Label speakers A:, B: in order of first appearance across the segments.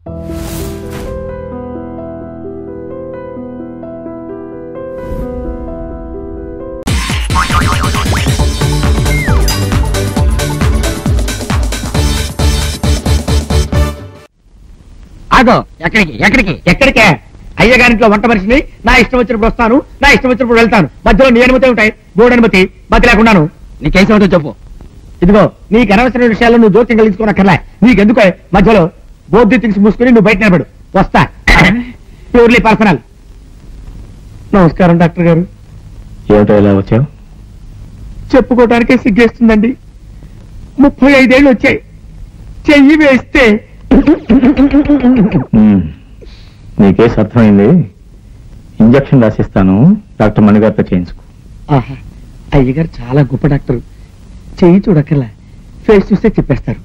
A: ఆగో, ఎక్కడికి ఎక్కడికి ఎక్కడికే? అయ్యగారింట్లో వంట మనిషిని, నా ఇష్టం వచ్చినప్పుడు వస్తాను, నా ఇష్టం వచ్చినప్పుడు వెళ్తాను. మధ్యలో నీ అనుమతి ఉంటాయి, బోర్డు అనుమతి, మతి లేకున్నాను. నీకేసమవుతో చెప్పు. ఇదిగో, నీకు అనవసరమైన విషయాల్లో నువ్వు జోక్యం కలిగించుకోనక్కర్లే. నీకెందుకో మధ్యలో బోర్డు థింగ్స్ మూసుకుని నువ్వు బయట నిలబడు. వస్తా. Purely personal. నమస్కారం డాక్టర్ గారు.
B: ఏమిటో ఇలా వచ్చావు?
A: చెప్పుకోవటానికే సిగ్గేస్తుందండి. 35 ఏళ్ళు వచ్చాయి. చెయ్యి వేస్తే
B: నీ కేసు అర్థమైంది. ఇంజక్షన్ రాసిస్తాను, డాక్టర్ మణిగారితో చేయించుకో.
A: అయ్యగారు చాలా గొప్ప డాక్టర్. చెయ్యి చూడక్కర్లా, ఫేస్ చూస్తే చెప్పేస్తారు.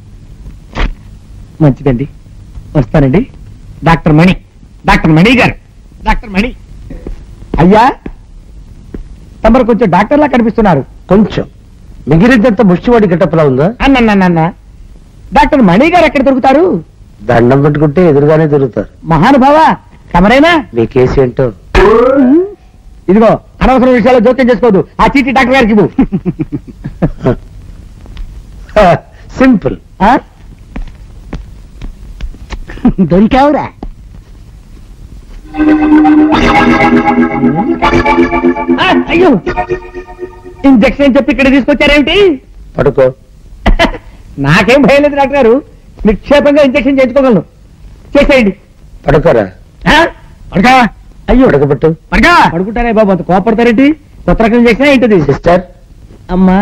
A: మంచిదండి, వస్తానండి. డాక్టర్ మణి, డాక్టర్ మణి గారు, డాక్టర్ మణి. అయ్యా, తమరు కొంచెం డాక్టర్లా కనిపిస్తున్నారు.
C: కొంచెం మిగిలినంత ముష్టివాడి గెటప్లా ఉందా?
A: అన్న డాక్టర్ మణి గారు ఎక్కడ దొరుకుతారు?
C: దండం పెట్టుకుంటే ఎదురుగానే దొరుకుతారు.
A: మహానుభావ, తమరేనా?
C: మీ కేసు ఏంటో?
A: ఇదిగో, అనవసర విషయాల్లో జోక్యం చేసుకోవద్దు. ఆ చీటీ డాక్టర్ గారికి ఇవ్వు.
C: సింపుల్.
A: దొరికావురా? అయ్యో, ఇంజక్షన్ చెప్పి ఇక్కడ తీసుకొచ్చారేమిటి?
C: పడుకో.
A: నాకేం భయం లేదు డాక్టర్ గారు, నిక్షేపంగా ఇంజక్షన్ చేయించుకోగలను. చేసేయండి.
C: పడుకోరా.
A: పడుకా. అయ్యో,
C: పడుకోబట్టు.
A: పడుకా. పడుకుంటారే బాబు, అంత కోపడతారేంటి? కొత్త రకం ఇంజక్షన్ ఏంటిది?
C: సిస్టర్.
A: అమ్మా.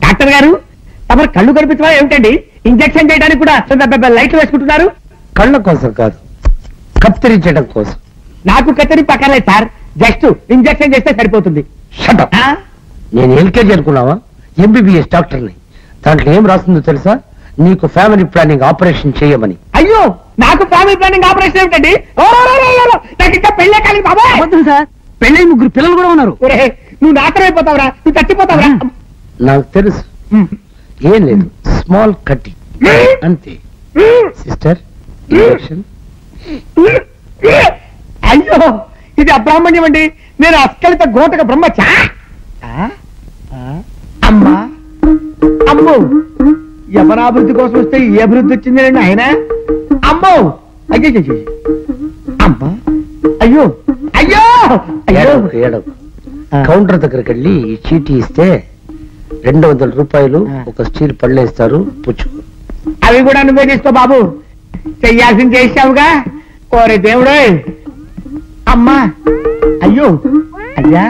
A: డాక్టర్ గారు, తమరు కళ్ళు కనిపించవా ఏమిటండి? ఇంజక్షన్ చేయడానికి కూడా లైట్లు వేసుకుంటున్నారు.
C: కళ్ళ కోసం కాదు, కత్తిరించడం కోసం.
A: నాకు కత్తిరి పక్కర్లేదు సార్, జస్ట్ ఇంజక్షన్ చేస్తే సరిపోతుంది.
C: షటప్. నేను ఎల్కేజీ అనుకున్నావా? ఎంబీబీఎస్ డాక్టర్ని. దాంట్లో ఏం రాస్తుందో తెలుసా? నీకు ఫ్యామిలీ ప్లానింగ్ ఆపరేషన్ చేయమని.
A: అయ్యో, నాకు ఫ్యామిలీ ప్లానింగ్ ఆపరేషన్ ఏమిటండి? నాకు ఇంకా పెళ్ళే కాలి బాబా.
C: సార్, పెళ్ళి 3 పిల్లలు కూడా ఉన్నారు.
A: నువ్వు నాశనమైపోతావురా, నువ్వు చచ్చిపోతావురా.
C: నాకు తెలుసు. ఏం లేదు, స్మాల్ కట్టి అంతే. సిస్టర్,
A: అయ్యో, ఇది అబ్రాహ్మణ్యం అండి. నేను అస్కలిత గోటక బ్రహ్మచా. అమ్మా, అమ్మో, యవనాభివృద్ధి కోసం వస్తే ఏ అభివృద్ధి వచ్చిందండి ఆయన? అమ్మో, అయ్యో, అమ్మా, అయ్యో, అయ్యో,
C: అయ్యో. కౌంటర్ దగ్గరికి వెళ్ళి ఈ చీటీ ఇస్తే 200 రూపాయలు ఒక స్టీల్ పళ్ళేస్తారు, పుచ్చుకో.
A: అవి కూడా నువ్వే తీసుకో బాబు, చెయ్యాల్సింది చేసావుగా. ఓరే దేవుడే. అమ్మా, అయ్యో, అయ్యా,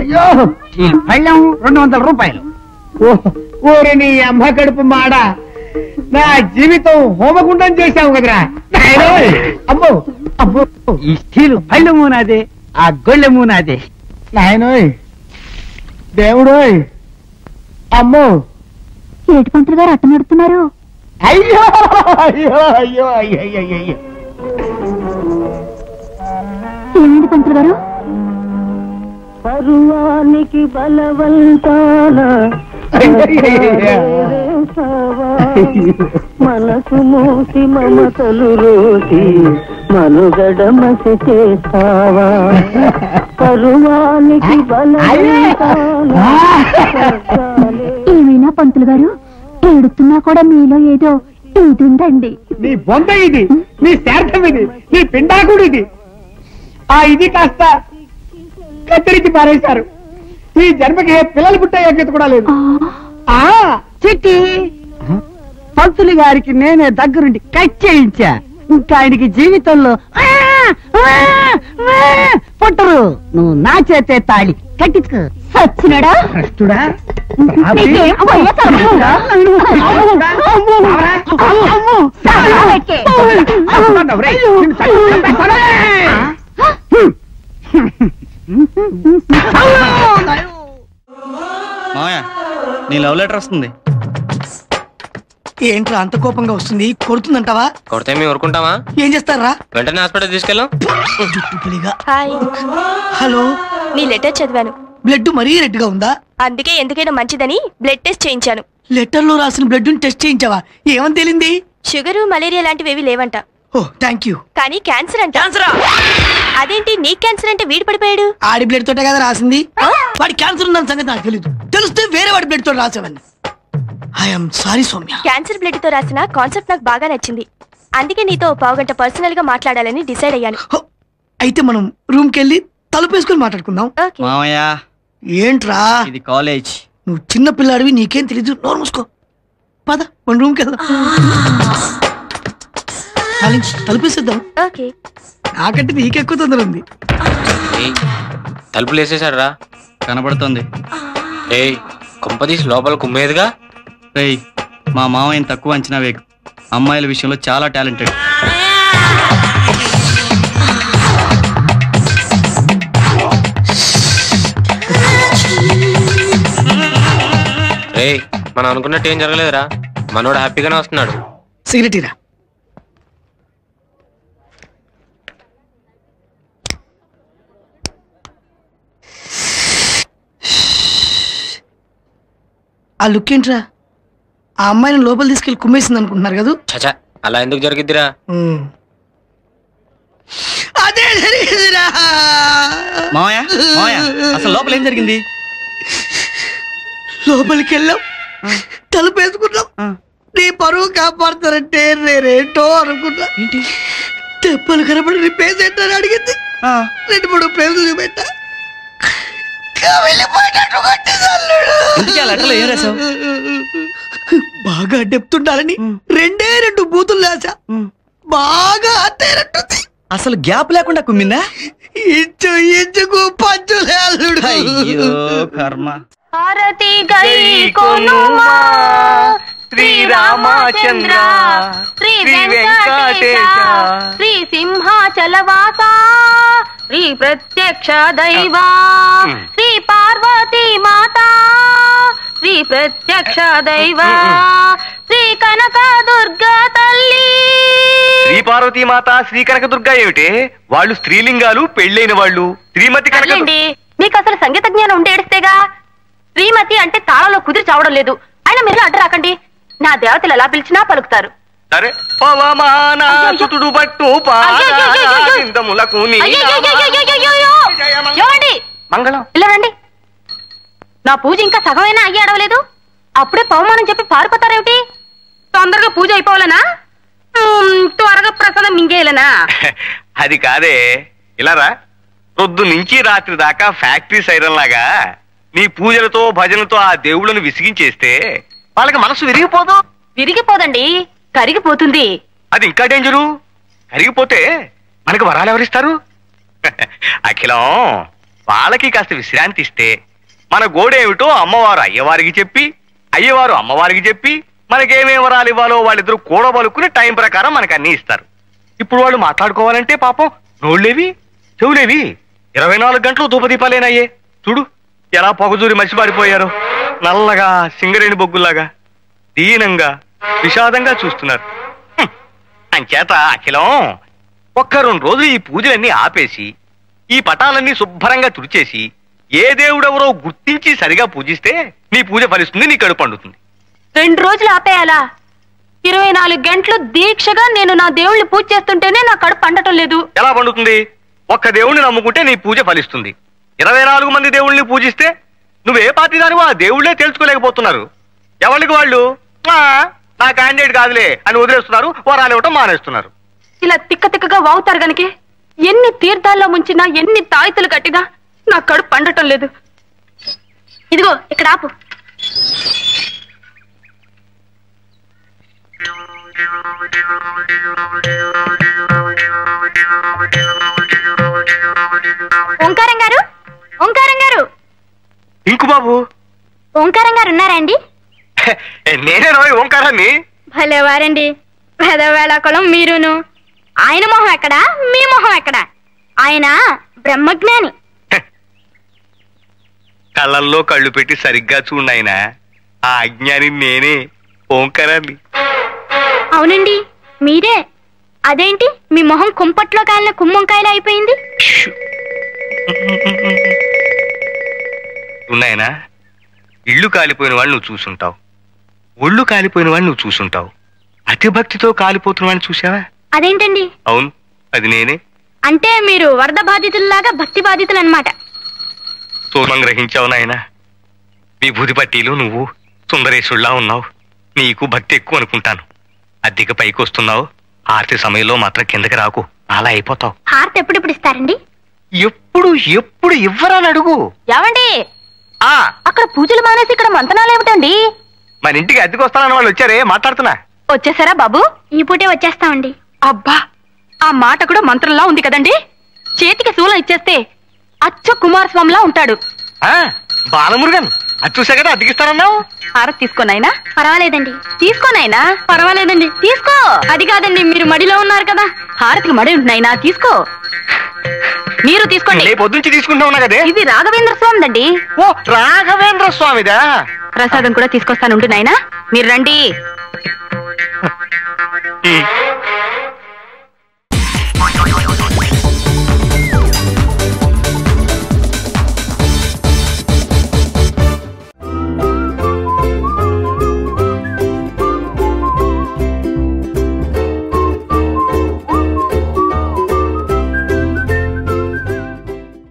A: అయ్యో, పళ్ళెం 200 రూపాయలు. ఓరే నీ అమ్మ కడుపు మాడ, నా జీవితం హోమగుండం చేశావు కదరా. అమ్మో, అమ్మో,
D: ఈ స్టీలు పళ్ళెము నాదే, ఆ గొళ్ళెము నాదే.
A: నాయనోయ్, దేవుడోయ్. అమ్మో,
E: ఏటి పంతులు గారు అట్ట నడుతున్నారు?
A: అయ్యో, అయ్యో, అయ్యో, అయ్యో, అయ్యో.
E: ఏమైంది పంతులు గారు?
F: పరువానికి బలవంతాన మనసు మూసి మమతలు రోసి మనుగడ మసి చేస్తావా? పరువానికి బలవంతాన.
E: ఏమైనా పంతులు గారు, ఏడుతున్నా కూడా మీలో ఏదో ఇది ఉందండి.
A: నీ బొంద ఇది, నీ శార్థం ఇది, నీ పిండాకుడు ఇది. ఆ ఇది కాస్త కత్తిరించి పారేశారు. ఈ జన్మకి పిల్లలు పుట్టే యోగ్యత కూడా లేదు.
D: చిట్టి, పంతులు గారికి నేనే దగ్గరుండి కట్ చేయించా. ఇంకా ఆయనకి జీవితంలో పుట్టరు. నువ్వు నా చేతే తాళి కట్టించుకో.
E: సచ్చినడా?
A: కృష్ణుడా?
G: మామయ్య, నీ లవ్ లెటర్ వస్తుంది.
H: ఏంట్రా అంత కోపంగా వస్తుంది? కొడుతుందంటావా?
G: కొడితే మేము ఊరుకుంటావా?
H: ఏం చేస్తారా?
G: వెంటనే హాస్పిటల్ తీసుకెళ్ళాం.
I: హాయ్.
H: హలో,
I: నీ లెటర్ చదివాను.
H: బ్లడ్ మరీ రెడ్ గా ఉందా?
I: అందుకే ఎందుకైనా మంచిదని బ్లడ్ టెస్ట్ చేయించాను.
H: లెటర్ లో రాసిన బ్లడ్ టెస్ట్ చేయించావా? ఏమని తేలింది?
I: షుగరు మలేరియా లాంటివి ఏవి లేవంట.
H: ఓ థ్యాంక్ యూ.
I: కానీ క్యాన్సర్ అంట.
H: క్యాన్సరా?
I: అదేంటి నీ క్యాన్సర్ అంటే వీడు పడిపోయాడు?
H: ఆడి బ్లడ్ తోటే కదా రాసింది. వాడి క్యాన్సర్ ఉందని సంగతి నాకు తెలియదు. తెలిస్తే వేరే వాడి బ్లడ్ తోటి రాసేవాడిని. I'm sorry Soumya.
I: Cancer blood తో రాసిన కాన్సెప్ట్ నాకు బాగా నచ్చింది. అందుకే నీతో పావుగంట పర్సనల్ గా మాట్లాడాలని డిసైడ్ అయ్యాను.
H: అయితే మనం రూమ్ కెళ్ళి తలుపేసుకుని మాట్లాడుకుందాం.
G: మామయ్య
H: ఏంట్రా
G: ఇది కాలేజ్.
H: నువ్వు చిన్న పిల్లాడివి, నీకేం తెలీదు. నోరు మూసుకో. పద మన రూమ్ కి వెళ్దాం. తలుపేసేద్దాం. నాకంటే నీకెక్కువ తొందర ఉంది.
G: తలుపులు వేసేసాడు రా. కనబడుతుంది. ఏయ్ కొంపదీసి లోపల కుమ్మేదిగా. రేయ్ మా మామయ్యని తక్కువ అంచనా వేకు. అమ్మాయిల విషయంలో చాలా టాలెంటెడ్. రేయ్ మనం అనుకున్నట్టు ఏం జరగలేదురా. మనోడు హ్యాపీగానే వస్తున్నాడు.
H: సిగరెట్ ఇరా. ఆ లుక్ ఏంట్రా? ఆ అమ్మాయిని లోపల తీసుకెళ్లి కుమ్మేసింది అనుకుంటున్నారు కదా?
G: చచా అలా ఎందుకు జరిగిద్దిరా?
H: అదే జరిగిందిరా.
G: మామయ్య మామయ్య అసలు లోపల ఏం జరిగింది?
H: లోపలికి వెళ్ళాం, తలుపేసుకున్నాం. నీ పరువు కాపాడుతారంటే నేనేంటో అనుకున్నా. తెప్పలు కనపడి పేషెంట్ అని అడిగింది. 2-3 ప్లేసులు చూపెట్టా. బాగా డెప్తుండాలని 2 బూతులు రాసా. బాగా అత్తేరట్టుంది.
G: అసలు గ్యాప్ లేకుండా కుమ్మిందా?
H: ఇంచుకు పంచులే అల్లుడు.
G: అయ్యో కర్మ.
I: హారతి గై కొనుమా శ్రీ రామచంద్ర శ్రీ వెంకటేశ శ్రీ సింహాచలవాస శ్రీ ప్రత్యక్ష దైవా శ్రీ పార్వతీ మాత శ్రీ ప్రత్యక్ష దైవా శ్రీ కనక దుర్గా తల్లి.
A: శ్రీ పార్వతీ మాత శ్రీ కనక దుర్గా ఏమిటి? వాళ్ళు స్త్రీలింగాలు, పెళ్ళైన వాళ్ళు. శ్రీమతి కనక.
I: మీకు అసలు సంగీత జ్ఞానం ఉంటే ఏడిస్తేగా. శ్రీమతి అంటే తాళంలో కుదిరి చావడం లేదు. అయినా మీరు అడ్డు రాకండి. నా దేవతలు ఎలా పిలిచినా పలుకుతారు.
A: సరే పవమానాసుతుడు పట్టు పాదములకు మంగళం.
I: ఇలా రండి. నా పూజ ఇంకా సగమైనా అయ్యి అడవలేదు. అప్పుడే పవమానం చెప్పి పారిపోతారేమిటి? తొందరగా పూజ అయిపోవాలనా? త్వరగా ప్రసాదం మింగేయాలనా?
A: అది కాదే, ఇలారా. పొద్దు నుంచి రాత్రి దాకా ఫ్యాక్టరీ సైరన్ లాగా నీ పూజలతో భజనలతో ఆ దేవుళ్ళను విసిగించేస్తే వాళ్ళకి మనసు విరిగిపోదు.
I: విరిగిపోదండి, కరిగిపోతుంది.
A: అది ఇంకా డేంజరు. కరిగిపోతే మనకు వరాలు ఎవరిస్తారు? అఖిలం, వాళ్ళకి కాస్త విశ్రాంతి ఇస్తే మన గోడేమిటో అమ్మవారు అయ్యవారికి చెప్పి, అయ్యవారు అమ్మవారికి చెప్పి మనకేమే వరాలు ఇవ్వాలో వాళ్ళిద్దరూ కూడబలుకుని టైం ప్రకారం మనకు అన్ని ఇస్తారు. ఇప్పుడు వాళ్ళు మాట్లాడుకోవాలంటే పాపం నోళ్ళేవి చెవులేవి 24 గంటలు ధూపదీపాలేనయ్యే. చూడు ఎలా పొగజూరి మసిపారిపోయారు. నల్లగా సింగరేణి బొగ్గుల్లాగా దీనంగా విషాదంగా చూస్తున్నారు. అంచేత అఖిలం, 1-2 రోజులు ఈ పూజలన్నీ ఆపేసి ఈ పటాలన్నీ శుభ్రంగా తుడిచేసి ఏ దేవుడెవరో గుర్తించి సరిగా పూజిస్తే నీ పూజ ఫలిస్తుంది, నీ కడుపు పండుతుంది.
I: 2 రోజులు ఆపేయాలా? 24 గంటలు దీక్షగా నేను నా దేవుళ్ళని పూజ చేస్తుంటేనే నా కడుపు పండటం లేదు.
A: ఎలా పండుతుంది? ఒక్క దేవుణ్ణి నమ్ముకుంటే నీ పూజ ఫలిస్తుంది. 24 మంది దేవుళ్ళని పూజిస్తే నువ్వే పార్టీ దానివో ఆ దేవుళ్లే తెలుసుకోలేకపోతున్నారు. ఎవరికి వాళ్ళు నా క్యాండిడేట్ కాదులే అని వదిలేస్తున్నారు, వరాలు ఇవ్వటం మానేస్తున్నారు.
I: ఇలా తిక్క తిక్కగా వాగుతారు గనక ఎన్ని తీర్థాల్లో ముంచినా, ఎన్ని తాయితులు కట్టినా నా కడుపు పండటం లేదు. ఇదిగో ఇక్కడ ఆపు. ఓంకారం గారు, ఓంకారం గారు.
A: ఇంకు బాబు.
I: ఓంకారం గారు ఉన్నారా అండి?
A: నేనే ఓంకారాన్ని.
I: భలేవారండి, పెదవేళాకులం మీరును. ఆయన మొహం ఎక్కడా, మీ మొహం ఎక్కడా? ఆయన బ్రహ్మజ్ఞాని.
A: కళ్ళల్లో కళ్ళు పెట్టి సరిగ్గా చూడాయన. ఆ అజ్ఞాని నేనే, ఓంకారాన్ని.
I: అవునండి మీరే. అదేంటి మీ మొహం కుంపట్లో కాలిన కుమ్మంకాయలు అయిపోయింది?
A: ఉన్నాయనా, ఇళ్ళు కాలిపోయిన వాళ్ళు నువ్వు చూసుంటావు.
J: ఒళ్ళు కాలిపోయిన వాడిని నువ్వు చూసుంటావు, అతి భక్తితో కాలిపోతున్న వాడిని చూసావా?
E: అదేంటండి?
J: అవును, అది నేనే.
E: అంటే మీరు వరద బాధితుల్లాగా భక్తి బాధితులు అన్నమాట.
J: సూర్మం గ్రహించావు నాయన. విభూతి పట్టీలు నువ్వు సుందరేశుల్లా ఉన్నావు. నీకు భక్తి ఎక్కువ అనుకుంటాను. అద్దెకి పైకి వస్తున్నావు, ఆర్తి సమయంలో మాత్రం కిందకి రాకు, అలా అయిపోతావు.
E: హారతి ఎప్పుడెప్పుడు ఇస్తారండి?
J: ఎప్పుడు ఎప్పుడు ఇవ్వరాని అడుగు.
I: ఏమండి, అక్కడ పూజలు మానేసి ఇక్కడ మంతనాలు ఏమిటండి?
J: మన ఇంటికి అద్దెకి వస్తానన్న వాళ్ళు వచ్చారే, మాట్లాడుతున్నా.
I: వచ్చేసారా బాబు?
E: ఈ పూటే వచ్చేస్తామండి.
I: అబ్బా, ఆ మాట కూడా మంత్రంలా ఉంది కదండి. చేతికి శూలం ఇచ్చేస్తే అచ్చ కుమారస్వామిలా ఉంటాడు.
J: బాలమురుగన్, అది చూసా కదా అద్దెకిస్తానన్నావు.
I: హారతి తీసుకోనైనా?
E: పర్వాలేదండి.
I: తీసుకోనైనా?
E: పర్వాలేదండి.
I: తీసుకో.
E: అది కాదండి, మీరు మడిలో ఉన్నారు కదా.
I: హారతికి మడి ఉంటున్నాయినా, తీసుకో. మీరు తీసుకోండి.
J: పొద్దుంచి తీసుకుంటా ఉన్నా కదే.
I: ఇది రాఘవేంద్ర స్వామిదండి.
J: ఓ, రాఘవేంద్ర స్వామిదా?
I: ప్రసాదం కూడా తీసుకొస్తాను నాయనా, మీరు రండి.